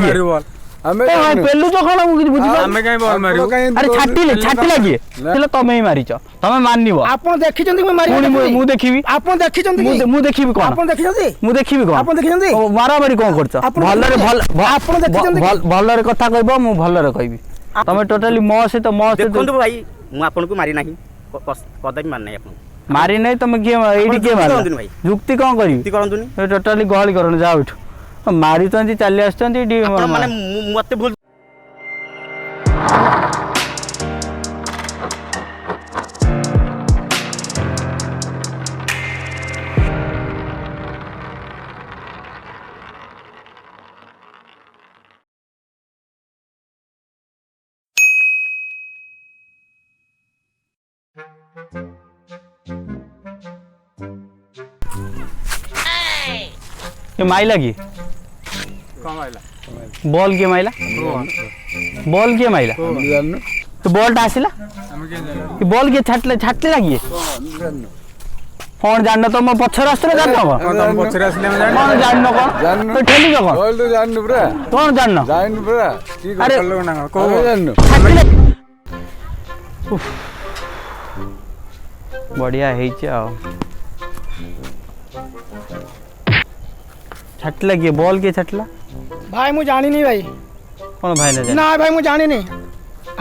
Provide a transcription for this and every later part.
किए ଆମେ पेलु जो कौन मुझे बुझी ଆମେ କାଇଁ ବଲ୍ ମାରିବୁ अरे छाटिले किए तेल तमे ही मारिच तमे मानिबो ଆପଣ ଦେଖିଛନ୍ତି ମୁଁ ମାରି पुणी मु देखिबी ଆପଣ ଦେଖିଛନ୍ତି କି मु देखिबी कोन ଆପଣ ଦେଖିଛନ୍ତି मु देखिबी कोन ଆପଣ ଦେଖିଛନ୍ତି मारामारी कोन करछ भलरे ଆପଣ ଦେଖିଛନ୍ତି भल भलरे कथा कहबो मु भलरे कहबी तमे टोटली मो से तो देखंतु भाई मु आपन को मारी नाही कदापि मार नाही आपन मारी नहीं तुम किए एडी के मार जुक्ति कोन करी जुक्ति करंतुनी टोटली गहली करन जाओ उठ मारी तंती चली आस्तंती डी माने मते भूल ये माइला की कम आइला बॉल के माइला बॉल के माइला ଜାଣିନୁ तो बॉल टा आसिला ଆମେ କେନ୍ ଜାଣିବୁ कि बॉल के छाटले लागिए ଜାଣିନୁ कौन जानना तो मैं पछर आस्तरे जानना କଣ ତମ ପଛରେ ଆସିଲେ ଆମେ ଜାଣିବୁ कौन जानना कौन ଜାଣିନୁ तो ठेली जो कौन ବଲ୍ ତ ଜାଣିନୁ ପୁରା कौन जानना ଜାଣିନୁ ପୁରା କି अरे କଲ ନା ଆମେ କୋଉ ଜାଣିନୁ छाटले बढ़िया ହେଇଛି ଆଉ छाटला किए बॉल के छाटला ଭାଇ ମୁଁ ଜାଣିନି ଭାଇ कौन भाई ने ନା ଭାଇ ମୁଁ ଜାଣିନି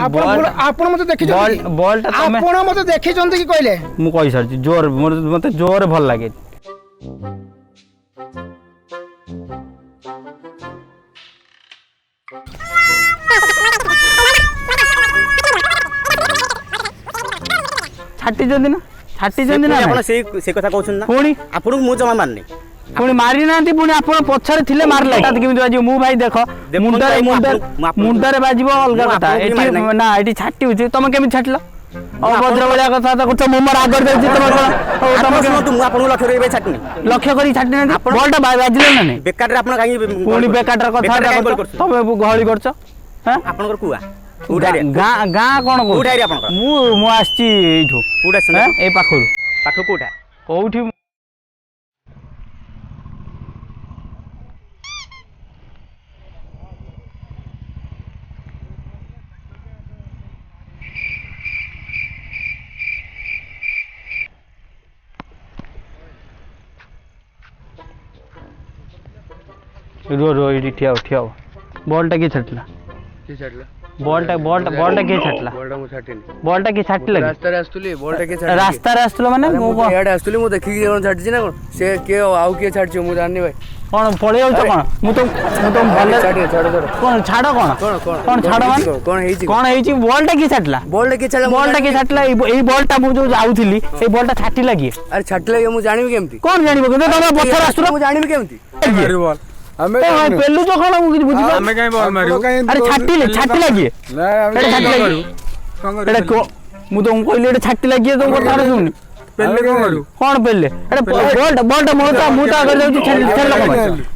ଆପଣ ବଲ୍- ଆପଣ ମତେ बॉल ଦେଖିଛନ୍ତି बॉल टा तमे ଆପଣ ମତେ ଦେଖିଛନ୍ତି କି କହିଲେ मु कहि सारछि जोर मते जोर भल लागे छाटी जंदी ना आपण से कथा कहउछन ना पुणी आपन मु जमा मारनी पुणी मारी नांती पुणी आपण पछरे थिले मारला ता केमिति बाजी मु भाई देखो मुंडरे मुंडरे बाजिबो अलगा कथा एठी ना एठी छाटी होछि तमे केमिति छाटला अभद्र बलिया कथा त कुछ मुमर आगर देछि तमे तू आपन लक्ष्य रे छाटनी लक्ष्य करी छाटी नांती बॉलटा बाजिले ना नहीं बेकार रे आपन काई पुणी बेकाटर कथा तमे गहली करछ हैं आपन कर कुआ उठारी गाँ कौन को उठारी आपन मु आछि एठो उठा सुन ए पाखरु पाख कोठा कोठी रो रो इडी ठिया बॉलटा के छटला के छाटला बॉलटा के छटला बॉलटा मु छाटिनी बॉलटा के छाटला रास्ता रे आस्तुली बॉलटा के छाटला रास्ता रे आस्तलो माने मु मु याड आस्तुली मु देखि के कोन छाटछि ना कोन से के आउ के छाटछि मु जाननी भाई कोन पळे जाउ कोन मु तो भले छाटि छाड़ कोन छाड़ कोन कोन छाड़ माने कोन हेछि बॉलटा के छाटला बॉलटा के छाटला बॉलटा के छाटला एई बॉलटा मु जो जाउथिली एई बॉलटा छाटी लागी अरे छाटला के मु जानिबि केमति कोन जानिबो कि तमे पथर आस्तलो मु जानिबि केमति मारिବୁ ବଲ୍ ଆମେ पेलु जो कोन मु बुझी ଆମେ କାଇଁ ବଲ୍ ମାରିବୁ अरे छाटी लागी ନା ଆମେ एटा छाटी लागी କଣ एटा କରିବୁ को मु तो कहली एटा छाटी लागी तो कथा सुन पेले କଣ କରିବୁ कौन पेले अरे बॉलटा मोटा अगर जाउची छेल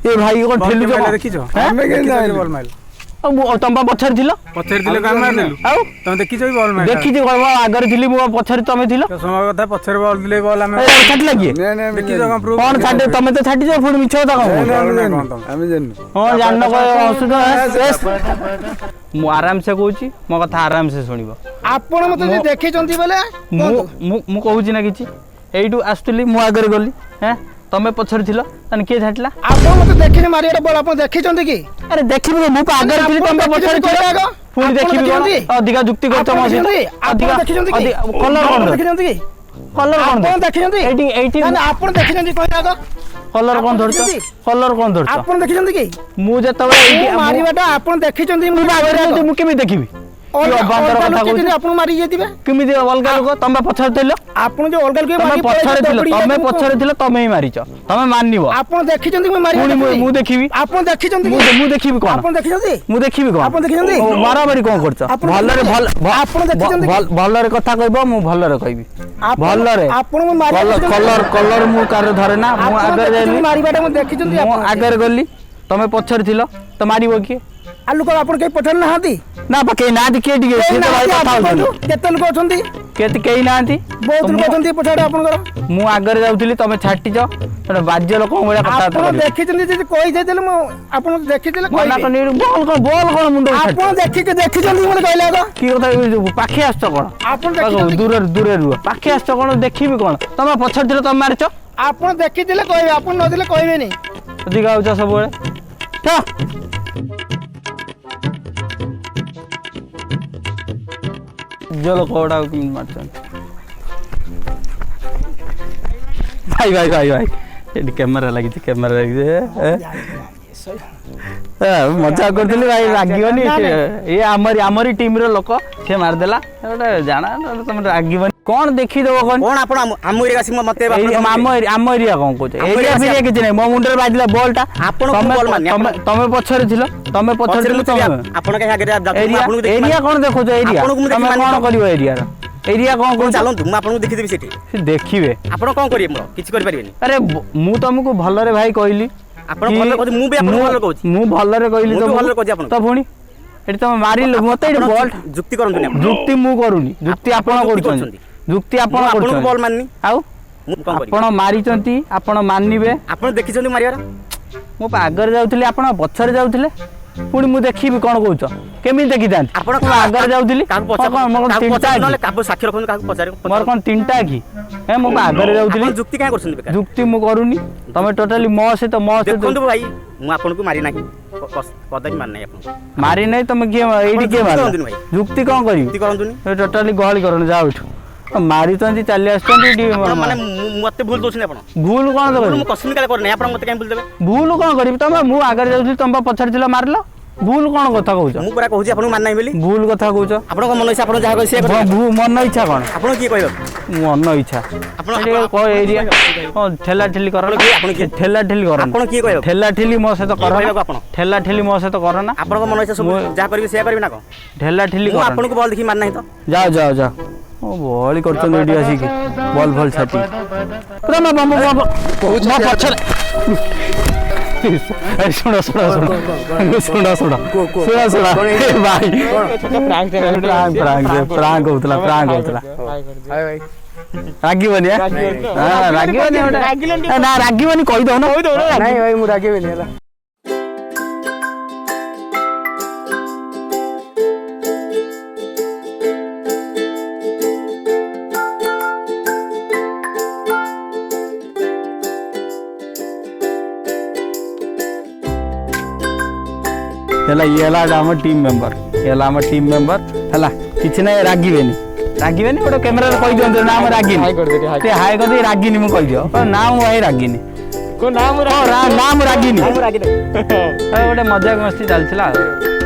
ए भाई कोन ठेलु जो ଦେଖିଛ ଆମେ କେନ୍ ଜାଣିଲୁ ବଲ୍ ମାରିଲୁ तंबा पछर थिलो ପଛରେ ଥିଲେ କାମ ମାରିଦେଲୁ आउ ତମେ ଦେଖିଛ ବି ବଲ୍ ମାରିଲୁ देखि जे आगर थिली मु पछर तमे थिलो ସମୟ କଥା ପଛରେ ବଲ୍ ଦିଲେ ବଲ୍ ଆମେ छाटी लागी ନା ନା ଆମେ ଦେଖିଛ କଣ ପ୍ରୁଫ୍ कौन छाटे तमे तो छाटी जो पुणी मिछ होता कौन ଆମେ ଜାଣିନୁ हां जाननो को असुविधा मु आराम से कहूची मो कथा आराम से सुनिबो ଆପଣ ମତେ ଯେ ଦେଖିଛନ୍ତି ବୋଲେ मु कहूची ना किछि एइटू आस्तुली मु आगर गली हैं तमे पछर थिलो तने के छाटला ଆପଣ ମତେ ଦେଖିନି ମାରିଆଟା ବଲ୍ ଆପଣ ଦେଖିଛନ୍ତି କି अरे देखिबो मु आगर थिली तमे पछर थिलो पुणी देखिबो अधिका जुक्ति करतो म ଆପଣ ଦେଖିଛନ୍ତି କି कलर ଆପଣ कोन ଦେଖିଛନ୍ତି कि कलर कोन ଆପଣ ଦେଖିଛନ୍ତି एटी ନା ଆପଣ ଦେଖିଛନ୍ତି କହିଲେ ଆଗ कलर कोन धरछ कलर कोन धरछ ଆପଣ ଦେଖିଛନ୍ତି କି मु जेतबे एटी ମାରିବାଟା ଆପଣ ଦେଖିଛନ୍ତି ମୁଁ मु केमि देखिबि ଆପଣ ମାରି ଯାଇଥିବେ केमिति अलगा लोक तमे पछर थिलो ଆପଣ ଯୋଉ ଅଲଗା ଲୋକ तमे पछर थिलो तमे पछर थिलो तमे ही मारिछ तमे मानिबो ଆପଣ ଦେଖିଛନ୍ତି ମୁଁ ମାରି पुणी मु देखिबि ଆପଣ ଦେଖିଛନ୍ତି मु देखिबि कोन ଆପଣ ଦେଖିଛନ୍ତି मु देखिबि कोन ଆପଣ ଦେଖିଛନ୍ତି मारामारी कोन करछ भलरे ଆପଣ ଦେଖିଛନ୍ତି भलरे कथा कहबो मु भलरे कहबि भलरे ଆପଣ ମୁଁ ମାରି कलर मु कार धरे ना मु आगर जाइली ମାରିବାଟା ମୁଁ ଦେଖିଛନ୍ତି मु आगर गली तमे पछर थिलो त मारिबो की आ लोक ଆପଣ କେହି ପଠାଉ ନାହାନ୍ତି ना पके ना दिखे दिखे से तो भाई कथा होछन କେତେ ଲୋକ ଅଛନ୍ତି କେତେ କେହି ନାହାନ୍ତି ବହୁତ ଲୋକ ଅଛନ୍ତି ପଛଆଡେ ଆପଣଙ୍କର। ମୁଁ ଆଗରେ ଯାଉଥିଲି ତମେ ଛାଟିଛ ଗୋଟେ ବାଜ୍ୟ ଲୋକଙ୍କ ଭଳିଆ କଥାବାର୍ତ୍ତା ଆପଣ କରିବ। ଦେଖିଛନ୍ତି ଯଦି କହିଦେଇଥିଲେ ମୁଁ ଆପଣ ଦେଖିଥିଲେ ମନା କହିବି। କନି ବଲ୍ କଣ ମୁଣ୍ଡ ଆପଣ ଦେଖିଛନ୍ତି ବୋଲି କହିଲେ ଆଗ। କି କଥା ପାଖେ ଆସୁଛ କଣ ଆପଣ ଦେଖିଛନ୍ତି ଦୂରରେ ରୁହ ପାଖେ ଆସୁଛ କଣ ଦେଖିବି କଣ ତମେ ପଛରେ ଥିଲେ ତମେ ମାରିଛ ଆପଣ ଦେଖିଥିଲେ କହିବେ ଆପଣ ନଦେଲେ କହିବେନି। ଅଧିକ ଆଉଛ ସବୁବେଳେ ଲୋକ ଗୁଡାକ କେମିତି ମାରୁଛନ୍ତି ଭାଇ ଏଠି କ୍ୟାମେରା ଲାଗିଛି ମଜା କରୁଥିଲି ଭାଇ ରାଗିବନି ଇଏ ଆମରି ଟିମ୍ର ଲୋକ ସେ ମାରିଦେଲା ଗୋଟେ ଜାଣା ତମେ ରାଗିବନି କଣ ଦେଖିଦବ କଣ କଣ ଆପଣ ଆମ ଏରିଆ ଆସି ମତେ ଆମ ଏରିଆ କଣ କହୁଛ ଏରିଆ ଫେରିଆ କିଛି ନାହିଁ ମୋ ମୁଣ୍ଡରେ ବାଜିଲା ବଲ୍ ଟା ତମେ ପଛରେ ଥିଲ ତମେ ପଛରେ ଥିଲ ଆପଣ କାହିଁ ଆଗରେ ଏରିଆ କଣ ଦେଖୁଛ ଏରିଆ ତମେ କଣ କରିବ ଏରିଆର ଏରିଆ କଣ କହୁଛ ଚାଲନ୍ତୁ ମୁଁ ଆପଣଙ୍କୁ ଦେଖିଦେବି ସେଠି ଦେଖିବେ ଆପଣ କଣ କରିବେ ମୋର କିଛି କରିପାରିବେନି ଆରେ ମୁଁ ତମକୁ ଭଲରେ ଭାଇ କହିଲି ଆପଣ ଭଲରେ କହୁଛନ୍ତି ମୁଁ ବି ଆପଣଙ୍କୁ ଭଲରେ କହୁଛି ମୁଁ ଭଲରେ କହିଲି ମୁଁ ବି ଭଲରେ କହୁଛି ଆପଣଙ୍କୁ। ତ ପୁଣି ଏଠି ତମେ ମାରିଲ ମତେ ଏଠି ବଲ୍ ଯୁକ୍ତି କରନ୍ତୁନି ଆପଣ ଯୁକ୍ତି ମୁଁ କରୁନି ଯୁକ୍ତି ଆପଣ କରୁଛନ୍ତି ଯୁକ୍ତି ଆପଣ ଆପଣଙ୍କୁ କରୁଛନ୍ତି ବଲ୍ ମାନିନି ଆଉ ମୁଁ କଣ କରିବି ଆପଣ ମାରିଛନ୍ତି ଆପଣ ମାନିବେ ଆପଣ ଦେଖିଛନ୍ତି ମାରିବାର ମୁଁ ଆଗରେ ଯାଉଥିଲି ଆପଣ ପଛରେ ଯାଉଥିଲେ ପୁଣି ମୁଁ ଦେଖିବି କଣ କହୁଛ କେମିତି ଦେଖିଥାନ୍ତି ଆପଣ ଆଗରେ ଯାଉଥିଲି କାହାକୁ ସାକ୍ଷୀ ରଖନ୍ତୁ କାହାକୁ ପଚାରେ ମୋର କଣ ତିନିଟା କି ମୁଁ ଆଗରେ ଯାଉଥିଲି ଯୁକ୍ତି କାହିଁ କରୁଛନ୍ତି ବେକାର ଯୁକ୍ତି ମୁଁ କରୁନି ତମେ ଟୋଟାଲି ମୋ ସହିତ ଦେଖନ୍ତୁ ଭାଇ ମୁଁ ଆପଣଙ୍କୁ ମାରି ନାହିଁ କଦାପି ମାରି ନାହିଁ ଆପଣଙ୍କୁ ମାରି ନାହିଁ ତମେ କିଏ ଏଇଠି କିଏ ମାର କରନ୍ତୁନି ଭାଇ ଯୁକ୍ତି କଣ କରିବି ଯୁକ୍ତି କରନ୍ତୁନି ଟୋଟାଲି ଗହଳି କରନି ଯାଅ ଏଠୁ ମାରିଛନ୍ତି ଚାଲି ଆସୁଛନ୍ତି ମାନେ ମତେ ଭୁଲ ଦଉଛନ୍ତି ଆପଣ ଭୁଲ କଣ କରିବି ମୁଁ କସିନି କାଳେ କରିନି ଆପଣ ମତେ କାହିଁ ଭୁଲ ଦେବେ ଭୁଲ କଣ କରିବି ତମେ ମୁଁ ଆଗରେ ଯାଉଥିଲି ତମ ପଛରେ ଥିଲ ମାରିଲ ଭୁଲ କଣ କଥା କହୁଛ ମୁଁ ପୁରା କହୁଛି ଆପଣଙ୍କୁ ମାରି ନାହିଁ ବୋଲି ଭୁଲ କଥା କହୁଛ ଆପଣଙ୍କ ମନ ଇଚ୍ଛା ଆପଣ ଯାହା କହିବେ ସେଇଆ କରିବେ ମନ ଇଚ୍ଛା କଣ ଆପଣ କିଏ କହିବେ ମନ ଇଚ୍ଛା ଆପଣ ଏରିଆ ଠେଲା ଠେଲି କର ଆପଣ କିଏ ଠେଲା ଠେଲି କର ଆପଣ କିଏ କହିବେ ଠେଲା ଠେଲି ମୋ ସହିତ କର ଆପଣ ଠେଲା ଠେଲି ମୋ ସହିତ କର ନା ଆପଣଙ୍କ ମନ ଇଚ୍ଛା ସବୁ ଯାହା କରିବେ ସେଇଆ କରିବେ ନା କଣ ଠେଲା ଠେଲି ମୁଁ କର ଆପଣଙ୍କୁ ବଲ୍ ଦେଖି ମାରି ନାହିଁ ତ ଯାଅ ବଳି କରୁଛନ୍ତି ଏଠି ଆସିକି ବଲ୍ ଭଲ ଛାଟି ପଛରେ ଶୁଣ ଭାଇ ପ୍ରାଙ୍କ ହଉଥିଲା ରାଗିବନି ନା ରାଗିବନି କହିଦଉ ନା ନାଇଁ ଭାଇ ମୁଁ ରାଗିବିନି ହେଲା। ହେଲା ଇଏ ହେଲା ଆମ ଟିମ୍ ମେମ୍ବର ହେଲା କିଛି ନାହିଁ ରାଗିବେନି ଗୋଟେ କ୍ୟାମେରାରେ କହିଦିଅନ୍ତୁ ନା ମୁଁ ରାଗିନି ହାଇ କରିଦେଇ ରାଗିନି ମୁଁ କହିଦିଅ ନା ମୁଁ ଭାଇ ରାଗିନି ନା ମୁଁ ରାଗିନି ଗୋଟେ ମଜାକ ମସ୍ତି ଚାଲିଥିଲା ଆଉ